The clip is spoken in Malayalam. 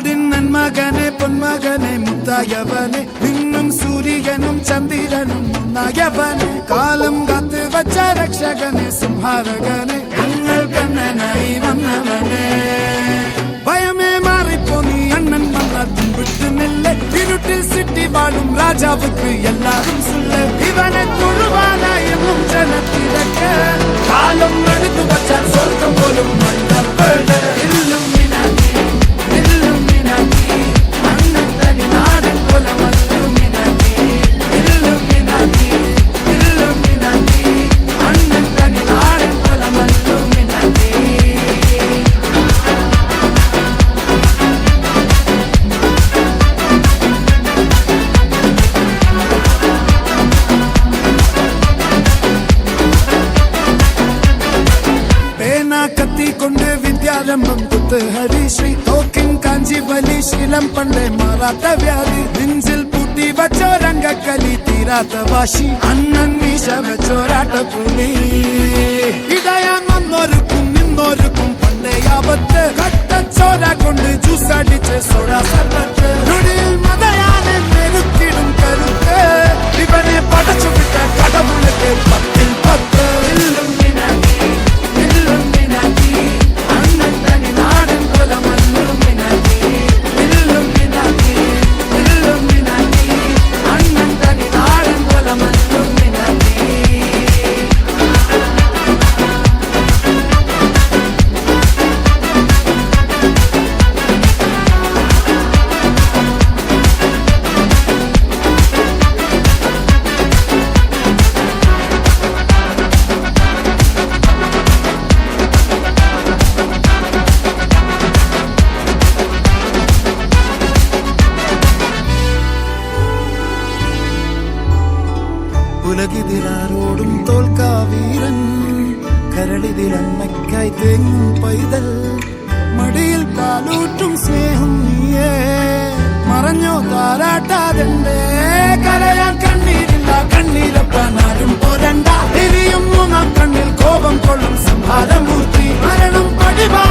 നാടിൻ നന്മകനെ പൊന്മകനെ മുത്തായവനെ നിന്നും സൂര്യനും ചന്ദ്രനും ഒന്നായവനെ കാലം കാത്ത് വച്ച രക്ഷകനെ സംഹാരകനെ ഞങ്ങൾ കണ്ണനായി വന്നവനെ ഭയമേ മാറിപ്പോ നീ അണ്ണൻ വന്നതും വിട്ടുന്നില്ല ഇരുട്ടിൽ സിറ്റി വാഴും രാജാവുക്ക് എല്ലാരും സുല്ല ഇവനെ തൊഴുവാനായും ജനത്തിരക്ക് കാലം എടുത്തു വച്ചാൽ സ്വർഗം പോലും മണ്ണപ്പെട് കത്തിക്കൊണ്ട് വിദ്യാരംഭം കുത്ത് ഹരിശ്രീ തോക്കിൻ കാഞ്ചി വലി ശീലം പണ്ടേ മാറാത്ത വ്യാധി നെഞ്ചിൽ പൂട്ടി വച്ചോരംഗക്കലി തീരാത്ത വാശി അണ്ണൻ വീശ വെച്ചോരാട്ട പുലി ഇടയാന്നൊരുക്കും നിന്നൊരുക്കും പണ്ടേ ആപത്ത് കട്ടച്ചോര കൊണ്ട് ജ്യൂസ് അടിച്ച് സോഡ സർബത്ത് നൊടിയിൽ മതയാനെ മെരുക്കിടും കരുത്ത് ഇവനെ പടച്ചു വിട്ട കടവുളക്ക് 10-10 ഉലകിതിലാരോടും തോൽക്കാവീരൻ കരളിതിലമ്മയ്ക്കായി തേങ്ങും പൈതൽ മടിയിൽ കാലൂട്ടും സ്നേഹം നീയേ മറഞ്ഞോ താരാട്ടാതെണ്ടേ കരയാൻ കണ്ണീരില്ല കണ്ണീരപ്പാനാരും പോരണ്ട ഇനിയും മൂന്നാം കണ്ണിൽ കോപം കൊള്ളും സംഹാരമൂർത്തി മരണം പടിവാ